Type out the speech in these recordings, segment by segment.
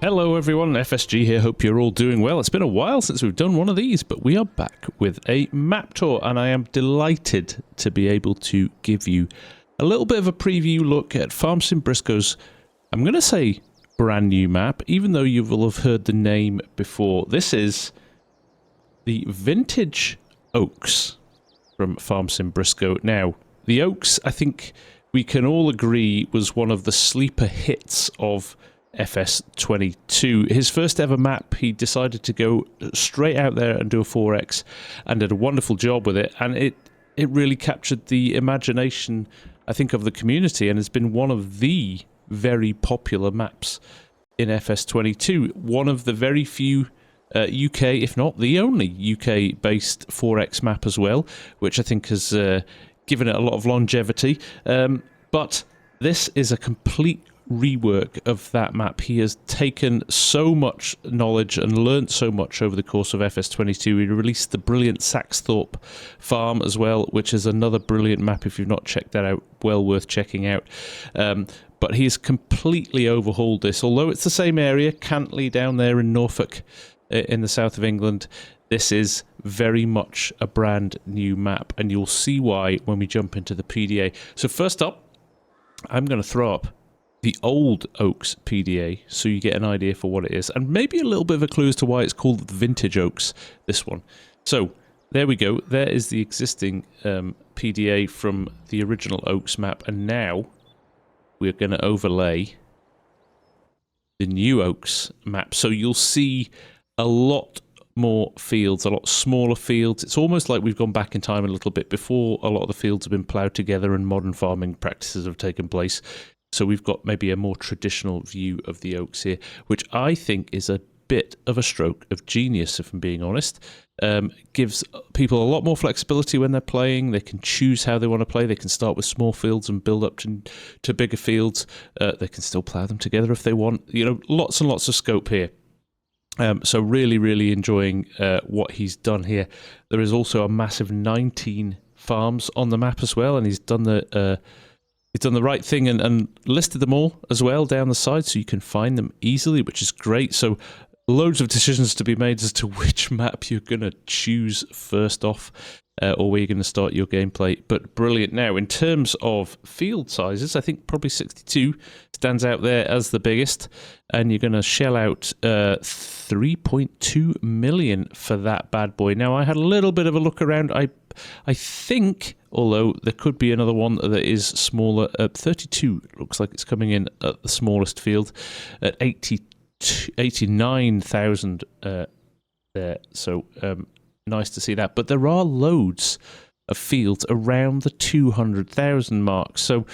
Hello everyone, FSG here, hope you're all doing well. It's been a while since we've done one of these, but we are back with a map tour, and I am delighted to be able to give you a little bit of a preview look at Sim Brisco's, I'm going to say, brand new map, even though you will have heard the name before. This is the Vintage Oaks from Sim Brisco. Now, the Oaks, I think we can all agree, was one of the sleeper hits of FS22. His first ever map, he decided to go straight out there and do a 4X and did a wonderful job with it, and it really captured the imagination, I think, of the community, and has been one of the very popular maps in FS22. One of the very few UK, if not the only UK-based 4X map as well, which I think has given it a lot of longevity. But this is a complete rework of that map. He has taken so much knowledge and learnt so much over the course of FS22. He released the brilliant Saxthorpe Farm as well, which is another brilliant map. If you've not checked that out, well worth checking out. But he has completely overhauled this. Although it's the same area, Cantley down there in Norfolk, in the south of England, this is very much a brand new map, and you'll see why when we jump into the PDA. So first up, I'm going to throw up the old Oaks PDA, so you get an idea for what it is, and maybe a little bit of a clue as to why it's called the Vintage Oaks, this one. So there we go. There is the existing PDA from the original Oaks map, and now we're going to overlay the new Oaks map. So you'll see a lot more fields, a lot smaller fields. It's almost like we've gone back in time a little bit before a lot of the fields have been ploughed together and modern farming practices have taken place. So we've got maybe a more traditional view of the Oaks here, which I think is a bit of a stroke of genius, if I'm being honest. Gives people a lot more flexibility when they're playing. They can choose how they want to play. They can start with small fields and build up to bigger fields. They can still plough them together if they want. You know, lots and lots of scope here. So really, really enjoying what he's done here. There is also a massive 19 farms on the map as well, and he's done the right thing and listed them all as well down the side, so you can find them easily, which is great. So loads of decisions to be made as to which map you're going to choose first off, or where you're going to start your gameplay, but brilliant. Now, in terms of field sizes, I think probably 62 stands out there as the biggest, and you're going to shell out 3.2 million for that bad boy. Now, I had a little bit of a look around. I think, although there could be another one that is smaller, 32 looks like it's coming in at the smallest field at 89,000 there. So nice to see that. But there are loads of fields around the 200,000 mark. So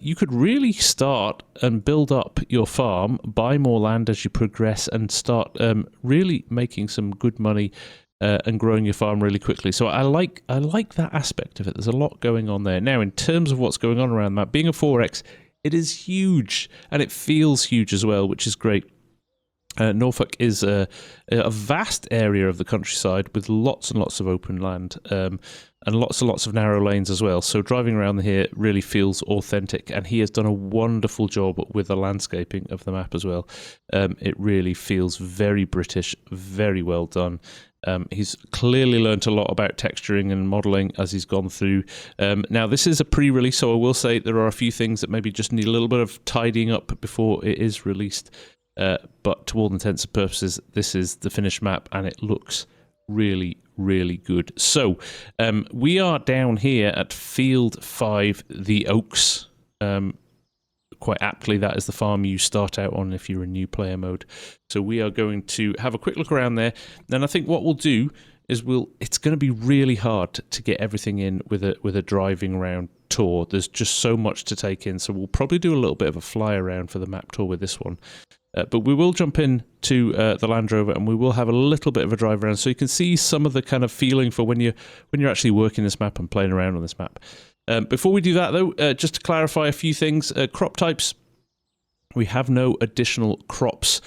you could really start and build up your farm, buy more land as you progress, and start really making some good money and growing your farm really quickly. So I like that aspect of it. There's a lot going on there. Now, in terms of what's going on around that, being a 4X, it is huge, and it feels huge as well, which is great. Norfolk is a vast area of the countryside with lots and lots of open land, and lots and lots of narrow lanes as well. So driving around here really feels authentic, and he has done a wonderful job with the landscaping of the map as well. It really feels very British, very well done. He's clearly learnt a lot about texturing and modelling as he's gone through. Now, this is a pre-release, so I will say there are a few things that maybe just need a little bit of tidying up before it is released. But to all intents and purposes, this is the finished map, and it looks really, really good. So we are down here at Field 5, the Oaks. Quite aptly, that is the farm you start out on if you're in new player mode. So we are going to have a quick look around there. Then I think what we'll do is it's going to be really hard to get everything in with a driving around tour. There's just so much to take in, so we'll probably do a little bit of a fly around for the map tour with this one. But we will jump in to the Land Rover, and we will have a little bit of a drive around, so you can see some of the kind of feeling for when you're actually working this map and playing around on this map. Before we do that, though, just to clarify a few things, crop types, we have no additional crops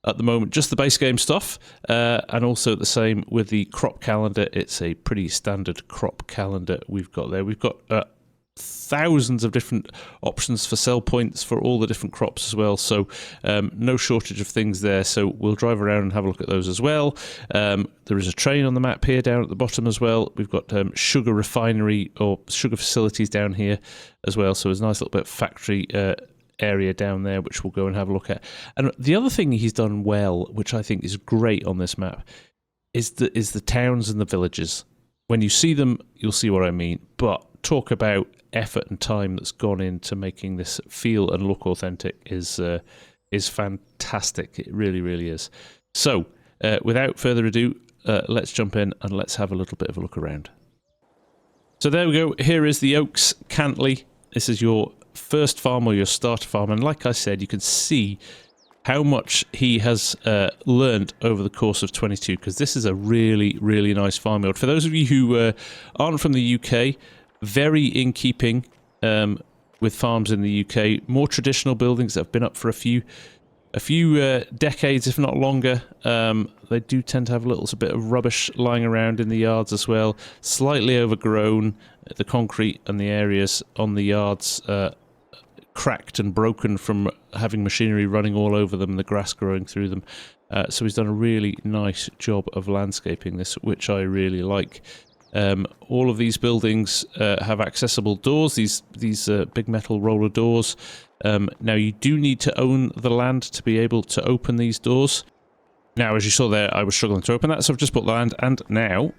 at the moment, just the base game stuff, and also the same with the crop calendar. It's a pretty standard crop calendar we've got there. We've got thousands of different options for sell points for all the different crops as well, so no shortage of things there. So we'll drive around and have a look at those as well. There is a train on the map here down at the bottom as well. We've got sugar refinery or sugar facilities down here as well, so there's a nice little bit of factory area down there which we'll go and have a look at. And the other thing he's done well, which I think is great on this map, is the towns and the villages. When you see them, you'll see what I mean, but talk about effort and time that's gone into making this feel and look authentic is fantastic. It really, really is. So, without further ado, let's jump in and let's have a little bit of a look around. So there we go. Here is the Oaks Cantley. This is your first farm or your starter farm, and like I said, you can see how much he has learned over the course of 22, because this is a really, really nice farmyard. For those of you who aren't from the UK, very in keeping with farms in the UK. More traditional buildings that have been up for a few decades, if not longer. They do tend to have a little bit of rubbish lying around in the yards as well. Slightly overgrown, the concrete and the areas on the yards cracked and broken from having machinery running all over them and the grass growing through them. So he's done a really nice job of landscaping this, which I really like. All of these buildings have accessible doors, these big metal roller doors. Now you do need to own the land to be able to open these doors. Now, as you saw there, I was struggling to open that, so I've just bought the land, and now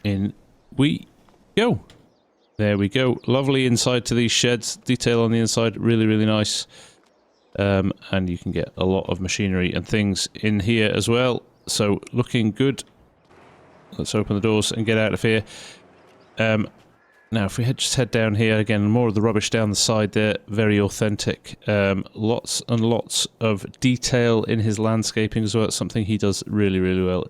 in we go. There we go. Lovely inside to these sheds. Detail on the inside, really, really nice. And you can get a lot of machinery and things in here as well. So looking good. Let's open the doors and get out of here. Now, if we just head down here, again, more of the rubbish down the side there. Very authentic. Lots and lots of detail in his landscaping as well. It's something he does really, really well.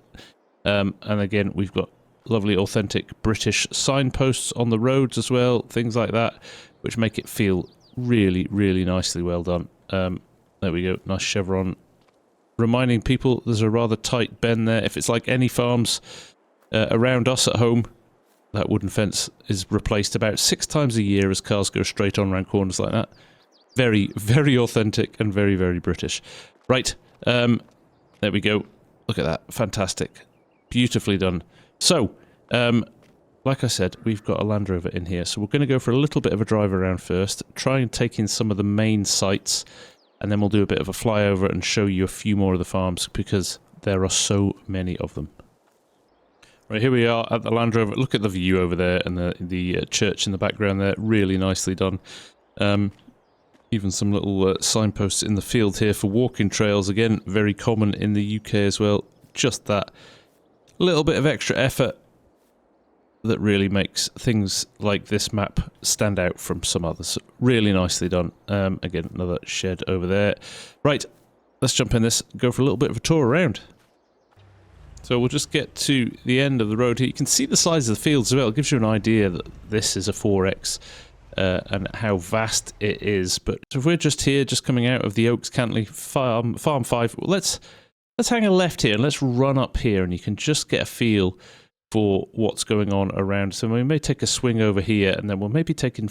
And again, we've got lovely authentic British signposts on the roads as well, things like that, which make it feel really, really nicely well done. There we go, nice chevron. Reminding people there's a rather tight bend there. If it's like any farms around us at home, that wooden fence is replaced about 6 times a year as cars go straight on around corners like that. Very, very authentic and very, very British. Right, there we go. Look at that, fantastic. Beautifully done. So, like I said, we've got a Land Rover in here, so we're going to go for a little bit of a drive around first, try and take in some of the main sites, and then we'll do a bit of a flyover and show you a few more of the farms, because there are so many of them. Right, here we are at the Land Rover. Look at the view over there, and the church in the background there, really nicely done. Even some little signposts in the field here for walking trails, again, very common in the UK as well. Just that little bit of extra effort that really makes things like this map stand out from some others. Really nicely done. Again, another shed over there. Right, let's jump in this, go for a little bit of a tour around. So we'll just get to the end of the road here. You can see the size of the fields as well. It gives you an idea that this is a 4X and how vast it is. But if we're just here, just coming out of the Oaks Cantley Farm 5, let's hang a left here and let's run up here, and you can just get a feel for what's going on around. So we may take a swing over here, and then we'll maybe take in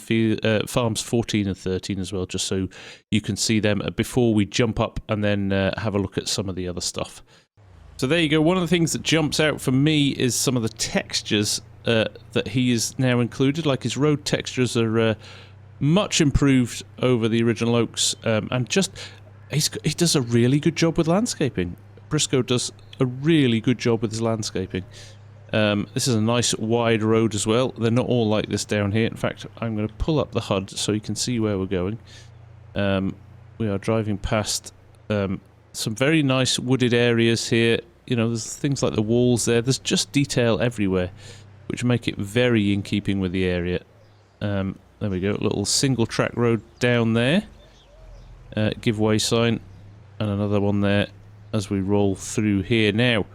farms 14 and 13 as well, just so you can see them before we jump up and then have a look at some of the other stuff. So there you go. One of the things that jumps out for me is some of the textures that he has now included. Like his road textures are much improved over the original Oaks, and just he does a really good job with landscaping. Brisco does a really good job with his landscaping. This is a nice wide road as well. They're not all like this down here. In fact, I'm going to pull up the HUD so you can see where we're going. We are driving past some very nice wooded areas here. You know, there's things like the walls there. There's just detail everywhere, which make it very in keeping with the area. There we go, a little single track road down there. Give way sign, and another one there as we roll through here. Now,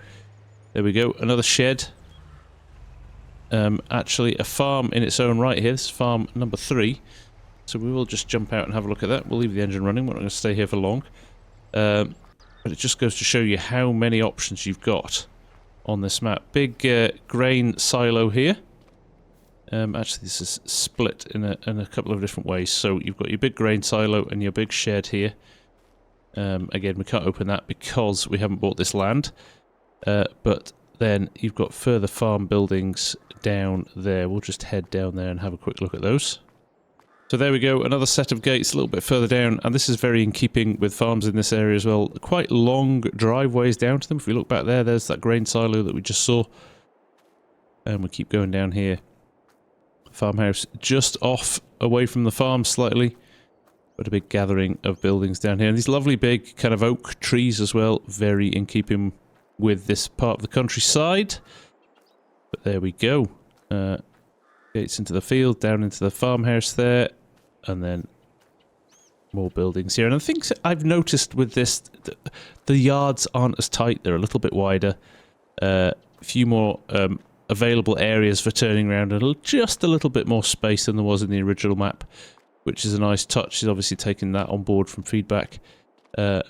there we go, another shed. Actually a farm in its own right here. This is farm number 3. So we will just jump out and have a look at that. We'll leave the engine running. We're not going to stay here for long. But it just goes to show you how many options you've got on this map. Big grain silo here. Actually, this is split in a couple of different ways. So you've got your big grain silo and your big shed here. Again, we can't open that because we haven't bought this land. But then you've got further farm buildings down there. We'll just head down there and have a quick look at those. So there we go, another set of gates a little bit further down, and this is very in keeping with farms in this area as well. Quite long driveways down to them. If we look back there, there's that grain silo that we just saw. And we keep going down here. Farmhouse just off, away from the farm slightly. But a big gathering of buildings down here. And these lovely big kind of oak trees as well. Very in keeping with this part of the countryside. But there we go. Gates into the field, down into the farmhouse there. And then more buildings here. And I think I've noticed with this, the yards aren't as tight. They're a little bit wider. A few more available areas for turning around. And just a little bit more space than there was in the original map. Which is a nice touch. He's obviously taken that on board from feedback. And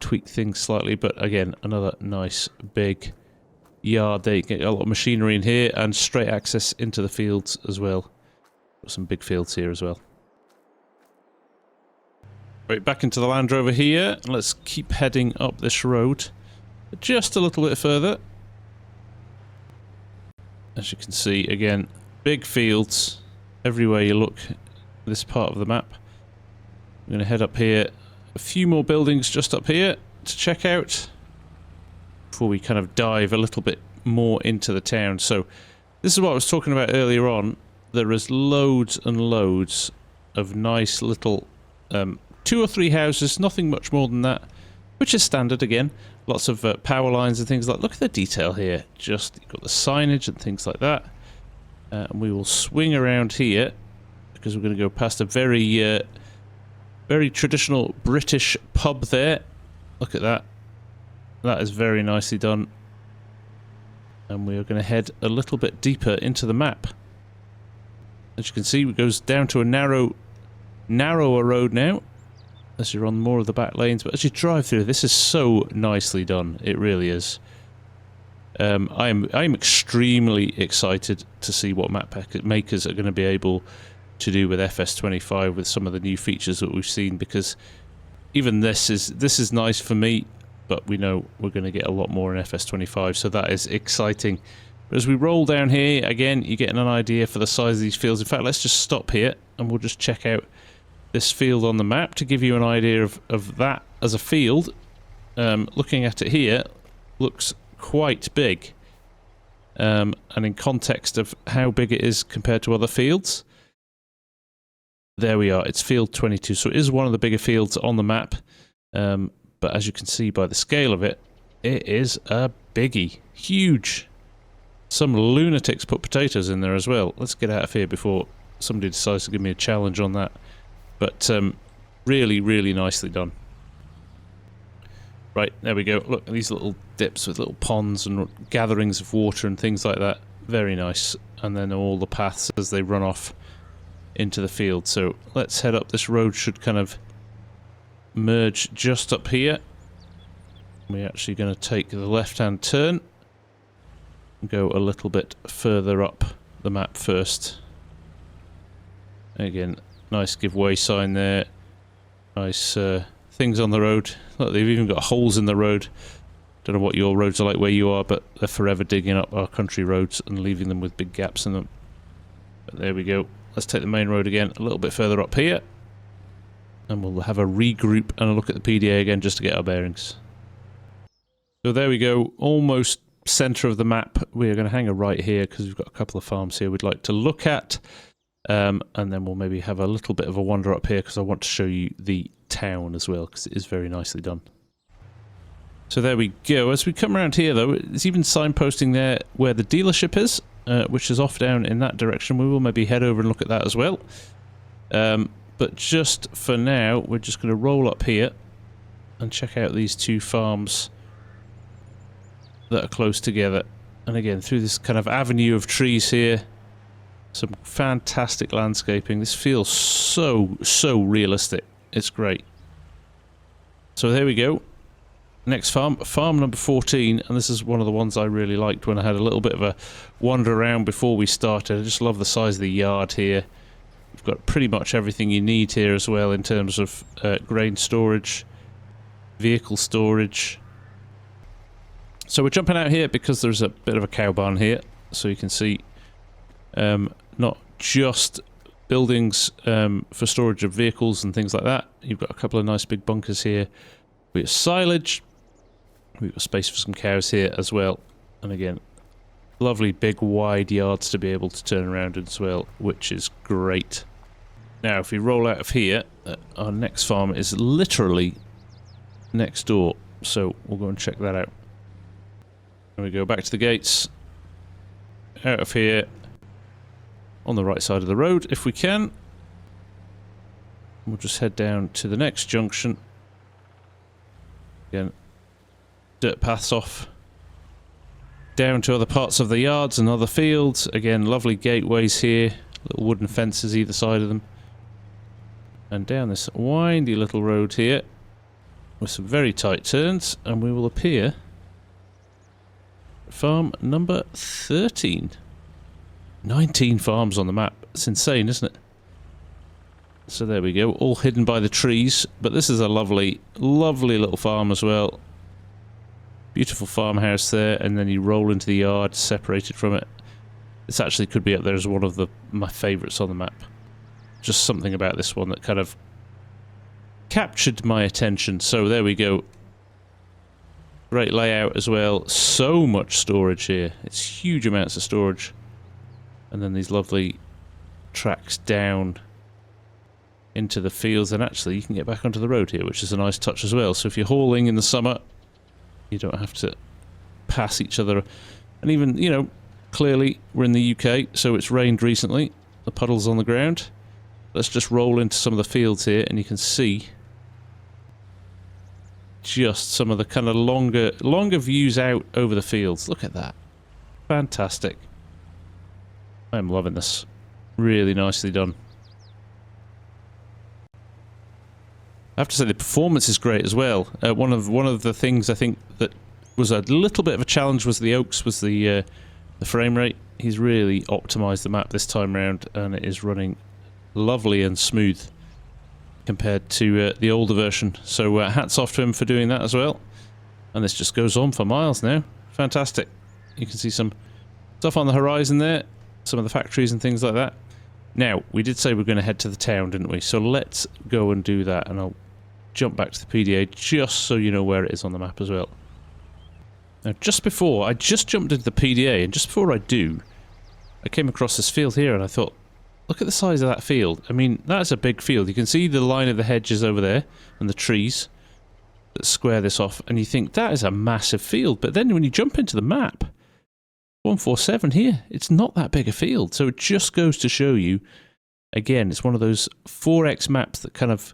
tweaked things slightly. But again, another nice big yard there. You get a lot of machinery in here. And straight access into the fields as well. Got some big fields here as well. Right, back into the Land Rover here. Let's keep heading up this road just a little bit further. As you can see, again, big fields everywhere you look. This part of the map. I'm going to head up here. A few more buildings just up here to check out before we kind of dive a little bit more into the town. So this is what I was talking about earlier on. There is loads and loads of nice little 2 or 3 houses, nothing much more than that, which is standard again. Lots of power lines and things like. Look at the detail here. Just you've got the signage and things like that. And we will swing around here because we're going to go past a very very traditional British pub there. Look at that. That is very nicely done. And we are going to head a little bit deeper into the map. As you can see, it goes down to a narrower road now. As you're on more of the back lanes, but as you drive through, this is so nicely done. It really is. I'm extremely excited to see what map makers are going to be able to do with FS25 with some of the new features that we've seen, because even this is nice for me, but we know we're going to get a lot more in FS25, so that is exciting. But as we roll down here, again, you're getting an idea for the size of these fields. In fact, let's just stop here and we'll just check out this field on the map to give you an idea of that as a field. Looking at it here, looks quite big. And in context of how big it is compared to other fields, there we are, it's field 22, so it is one of the bigger fields on the map. But as you can see by the scale of it, it is a biggie. Huge. Some lunatics put potatoes in there as well. Let's get out of here before somebody decides to give me a challenge on that. But really, really nicely done. Right, there we go. Look at these little dips with little ponds and gatherings of water and things like that. Very nice. And then all the paths as they run off into the field. So let's head up. This road should kind of merge just up here. We're actually going to take the left-hand turn and go a little bit further up the map first. Again, nice giveaway sign there. Nice things on the road. Look, they've even got holes in the road. Don't know what your roads are like where you are, but they're forever digging up our country roads and leaving them with big gaps in them. But there we go. Let's take the main road again a little bit further up here. And we'll have a regroup and a look at the PDA again just to get our bearings. So there we go. Almost centre of the map. We are going to hang a right here because we've got a couple of farms here we'd like to look at. And then we'll maybe have a little bit of a wander up here because I want to show you the town as well because it is very nicely done. So there we go. As we come around here though, there's even signposting there where the dealership is, which is off down in that direction. We will maybe head over and look at that as well. But just for now, we're just going to roll up here and check out these two farms that are close together. And again, through this kind of avenue of trees here, some fantastic landscaping. This feels so realistic. It's great. So there we go. Next farm, farm number 14, and this is one of the ones I really liked when I had a little bit of a wander around before we started. I just love the size of the yard here. You've got pretty much everything you need here as well in terms of grain storage, vehicle storage. So we're jumping out here because there's a bit of a cow barn here, so you can see not just buildings for storage of vehicles and things like that. You've got a couple of nice big bunkers here. We've got silage. We've got space for some cows here as well. And again, lovely big wide yards to be able to turn around in as well, which is great. Now if we roll out of here, our next farm is literally next door, so we'll go and check that out. And we go back to the gates, out of here, on the right side of the road if we can. We'll just head down to the next junction. Again, dirt paths off down to other parts of the yards and other fields. Again, lovely gateways here, little wooden fences either side of them, and down this windy little road here with some very tight turns, and we will appear at farm number 13. 19 farms on the map. It's insane, isn't it? So there we go, all hidden by the trees, but this is a lovely, lovely little farm as well. Beautiful farmhouse there, and then you roll into the yard separated from it. This actually could be up there as one of my favourites on the map. Just something about this one that kind of captured my attention. So there we go. Great layout as well. So much storage here. It's huge amounts of storage. And then these lovely tracks down into the fields, and actually you can get back onto the road here, which is a nice touch as well. So if you're hauling in the summer, you don't have to pass each other. And even, you know, clearly we're in the UK, so it's rained recently. The puddles on the ground. Let's just roll into some of the fields here, and you can see just some of the kind of longer views out over the fields. Look at that. Fantastic. I'm loving this. Really nicely done. I have to say the performance is great as well. One of the things I think that was a little bit of a challenge was the Oaks, was the frame rate. He's really optimised the map this time around, and it is running lovely and smooth compared to the older version. So hats off to him for doing that as well. And this just goes on for miles now. Fantastic. You can see some stuff on the horizon there, some of the factories and things like that. Now, we did say we're going to head to the town, didn't we? So let's go and do that, and I'll jump back to the PDA just so you know where it is on the map as well. Now, I just jumped into the PDA, and just before I do, I came across this field here, and I thought, look at the size of that field. I mean, that's a big field. You can see the line of the hedges over there, and the trees that square this off, and you think, that is a massive field. But then when you jump into the map, 147 here, it's not that big a field. So it just goes to show you, again, it's one of those 4x maps that kind of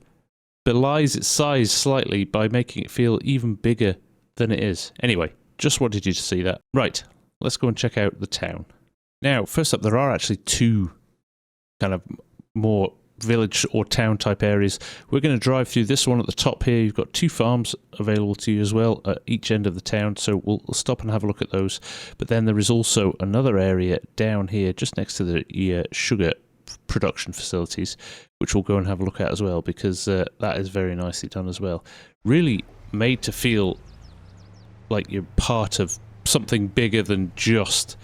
belies its size slightly by making it feel even bigger than it is. Anyway, just wanted you to see that. Right, let's go and check out the town. Now, first up, there are actually two kind of more village or town type areas. We're going to drive through this one at the top here. You've got two farms available to you as well at each end of the town, so we'll stop and have a look at those. But then there is also another area down here just next to the sugar production facilities, which we'll go and have a look at as well, because that is very nicely done as well. Really made to feel like you're part of something bigger than just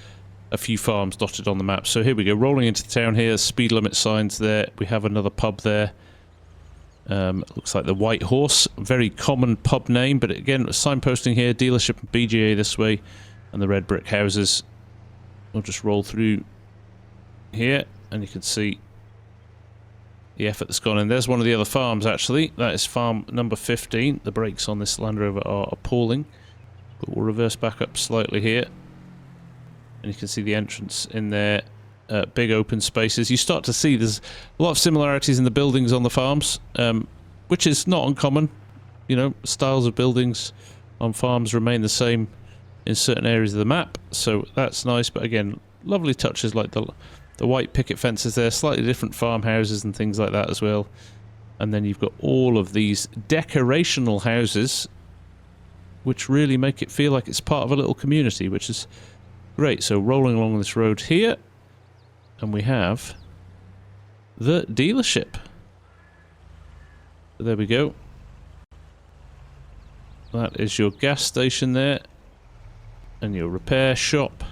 a few farms dotted on the map. So here we go, rolling into the town here, speed limit signs there. We have another pub there. Looks like the White Horse, very common pub name, but again, signposting here, dealership and BGA this way, and the red brick houses. We'll just roll through here, and you can see the effort that's gone in. There's one of the other farms, actually. That is farm number 15. The brakes on this Land Rover are appalling, but we'll reverse back up slightly here. And you can see the entrance in there, big open spaces. You start to see there's a lot of similarities in the buildings on the farms, which is not uncommon. You know, styles of buildings on farms remain the same in certain areas of the map, so that's nice. But again, lovely touches like the white picket fences there, slightly different farmhouses and things like that as well. And then you've got all of these decorational houses which really make it feel like it's part of a little community, which is great. So rolling along this road here, and we have the dealership. So there we go. That is your gas station there, and your repair shop.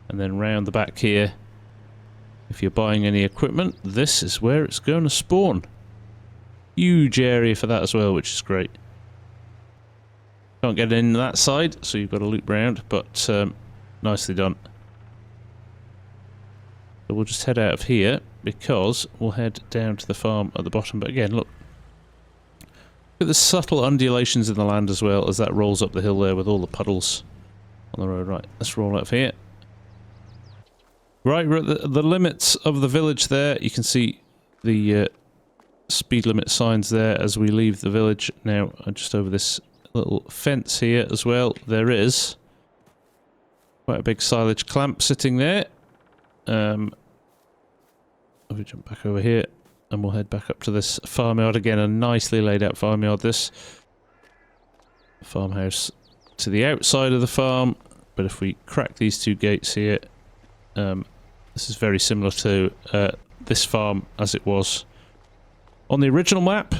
And then round the back here, if you're buying any equipment, this is where it's going to spawn. Huge area for that as well, which is great. Can't get in that side, so you've got to loop round, but nicely done. So we'll just head out of here, because we'll head down to the farm at the bottom. But again, look at the subtle undulations in the land as well, as that rolls up the hill there with all the puddles on the road. Right, let's roll out of here. Right, we're at the limits of the village there. You can see the speed limit signs there as we leave the village. Now, just over this little fence here as well, there is quite a big silage clamp sitting there. If we jump back over here, and we'll head back up to this farmyard again. A nicely laid out farmyard, this. Farmhouse to the outside of the farm, but if we crack these two gates here, this is very similar to this farm as it was on the original map.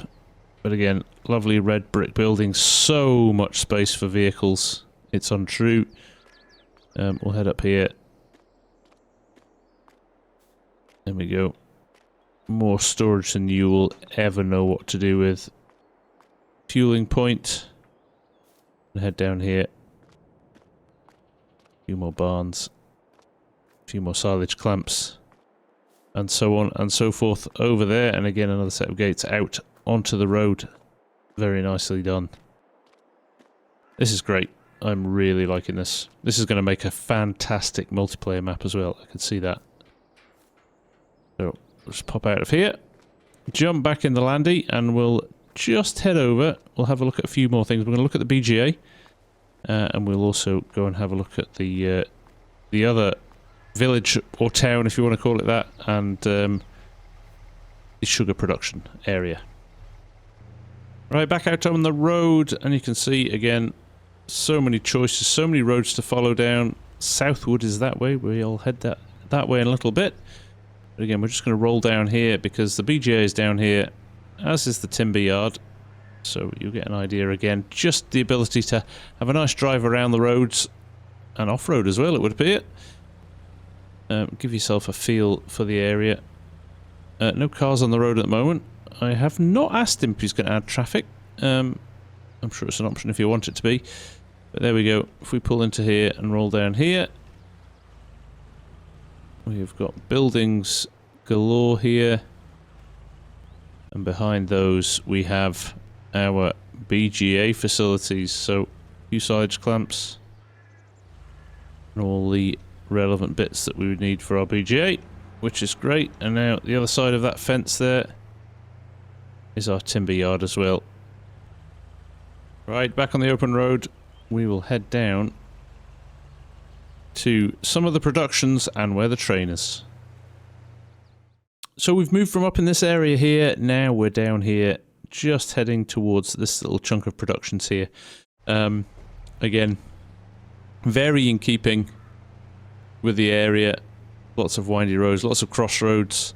But again, lovely red brick buildings, so much space for vehicles. It's untrue. We'll head up here. There we go. More storage than you will ever know what to do with. Fueling point. And head down here. A few more barns. A few more silage clamps. And so on and so forth over there. And again, another set of gates out onto the road. Very nicely done. This is great. I'm really liking this. This is going to make a fantastic multiplayer map as well. I can see that. So, let's pop out of here. Jump back in the landy, and we'll just head over. We'll have a look at a few more things. We're going to look at the BGA. And we'll also go and have a look at the other village or town, if you want to call it that, and the sugar production area. Right, back out on the road, and you can see again so many choices, so many roads to follow down. Southwood is that way. We'll head that way in a little bit. But again, we're just going to roll down here because the BGA is down here, as is the timber yard. So you'll get an idea again. Just the ability to have a nice drive around the roads and off-road as well, it would appear. Give yourself a feel for the area. No cars on the road at the moment. I have not asked him if he's going to add traffic. I'm sure it's an option if you want it to be. But there we go. If we pull into here and roll down here, we've got buildings galore here. And behind those we have our BGA facilities. So, a few silage clamps. And all the relevant bits that we would need for our BGA, which is great. And now the other side of that fence there is our timber yard as well. Right, back on the open road, we will head down to some of the productions and where the train is. So we've moved from up in this area here, now we're down here, just heading towards this little chunk of productions here. Again, very in keeping with the area. Lots of windy roads, lots of crossroads.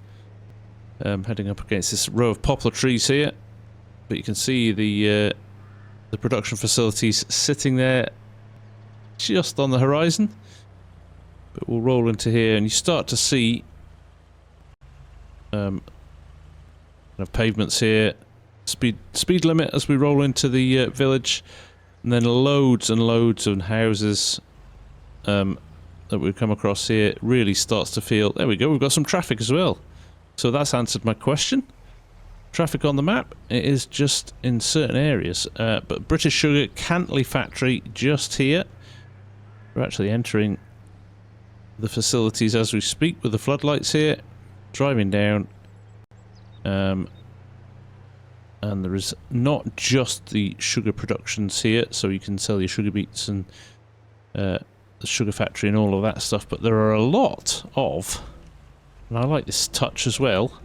Heading up against this row of poplar trees here. But you can see the production facilities sitting there just on the horizon. But we'll roll into here and you start to see kind of pavements here. Speed limit as we roll into the village. And then loads and loads of houses that we've come across here. It really starts to feel... There we go, we've got some traffic as well. So that's answered my question. Traffic on the map, it is just in certain areas. But British Sugar Cantley factory just here. We're actually entering the facilities as we speak with the floodlights here. Driving down. And there is not just the sugar productions here, so you can sell your sugar beets and the sugar factory and all of that stuff, but there are a lot of, and I like this touch as well,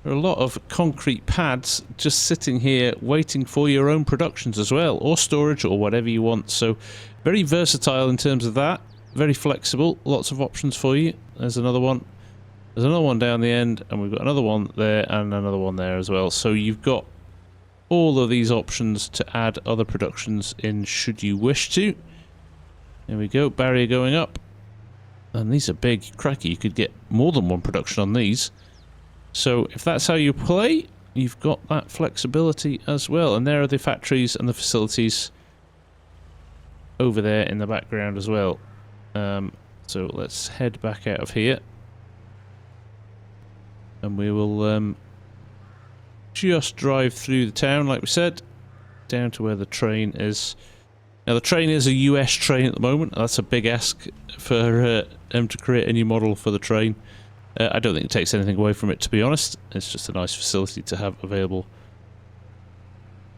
There are a lot of concrete pads just sitting here waiting for your own productions as well, or storage, or whatever you want. So very versatile in terms of that, very flexible, lots of options for you. There's another one. There's another one down the end, and we've got another one there and another one there as well. So you've got all of these options to add other productions in should you wish to. There we go, barrier going up. And these are big, crikey, you could get more than one production on these. So if that's how you play, you've got that flexibility as well. And there are the factories and the facilities over there in the background as well. So let's head back out of here. And we will just drive through the town, like we said, down to where the train is. Now the train is a US train at the moment. That's a big ask for them to create a new model for the train. I don't think it takes anything away from it, to be honest. It's just a nice facility to have available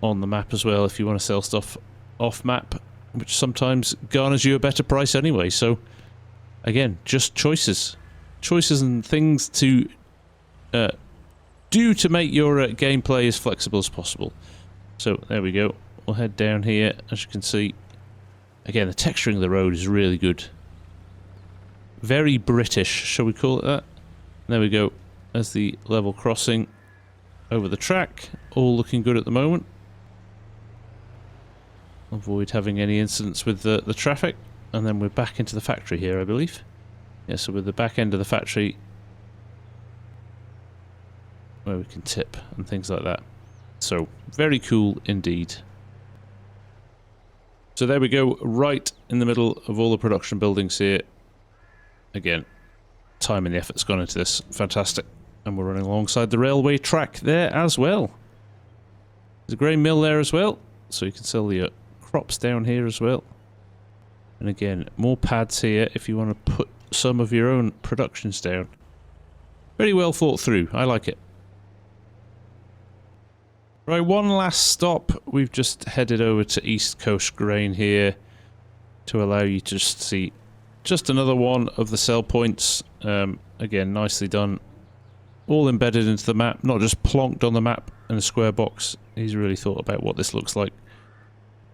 on the map as well if you want to sell stuff off map, which sometimes garners you a better price anyway. So again, just choices and things to do to make your gameplay as flexible as possible. So there we go. We'll head down here. As you can see, again, the texturing of the road is really good. Very British, shall we call it that? There we go. There's the level crossing over the track. All looking good at the moment. Avoid having any incidents with the traffic. And then we're back into the factory here, I believe. Yeah, so with the back end of the factory, where we can tip and things like that. So, very cool indeed. So there we go, right in the middle of all the production buildings here. Again, time and the effort's gone into this. Fantastic. And we're running alongside the railway track there as well. There's a grain mill there as well, so you can sell the crops down here as well. And again, more pads here if you want to put some of your own productions down. Very well thought through. I like it. Right, one last stop. We've just headed over to East Coast Grain here to allow you to just see just another one of the sell points. Again, nicely done. All embedded into the map, not just plonked on the map in a square box. He's really thought about what this looks like,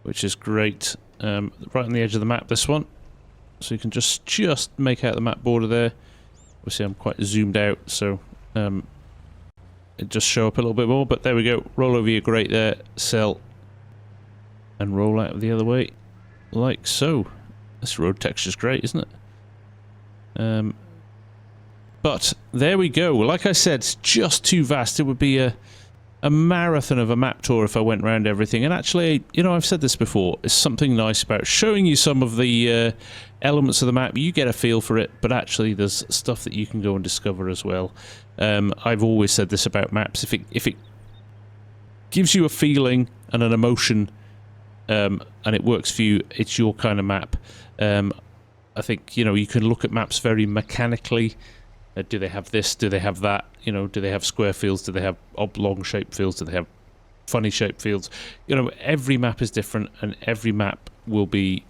which is great. Right on the edge of the map, this one. So you can just make out the map border there. Obviously, I'm quite zoomed out, so it just show up a little bit more, but there we go. Roll over your grate there, sell, and roll out the other way, like so. This road texture's great, isn't it? But there we go. Like I said, it's just too vast. It would be a marathon of a map tour if I went around everything. And actually, you know, I've said this before, there's something nice about showing you some of the elements of the map. You get a feel for it, but actually there's stuff that you can go and discover as well. I've always said this about maps. If it gives you a feeling and an emotion, and it works for you, it's your kind of map. I think, you know, you can look at maps very mechanically. Do they have this? Do they have that? You know, do they have square fields? Do they have oblong shaped fields? Do they have funny shaped fields? You know, every map is different, and every map will be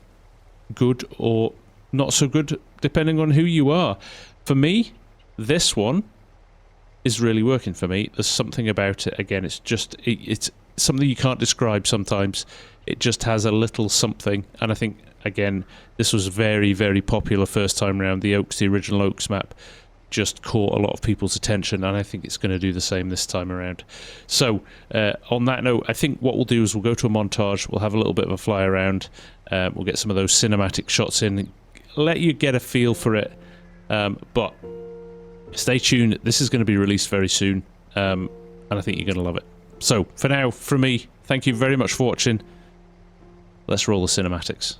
good or not so good depending on who you are. For me, this one is really working for me. There's something about it. Again, it's just it's something you can't describe sometimes. It just has a little something, and I think, again, this was very, very popular first time round. The original Oaks map just caught a lot of people's attention, and I think it's going to do the same this time around. So on that note, I think what we'll do is we'll go to a montage, we'll have a little bit of a fly around, we'll get some of those cinematic shots in, let you get a feel for it, but stay tuned, this is going to be released very soon, and I think you're going to love it. So for now, from me, thank you very much for watching. Let's roll the cinematics.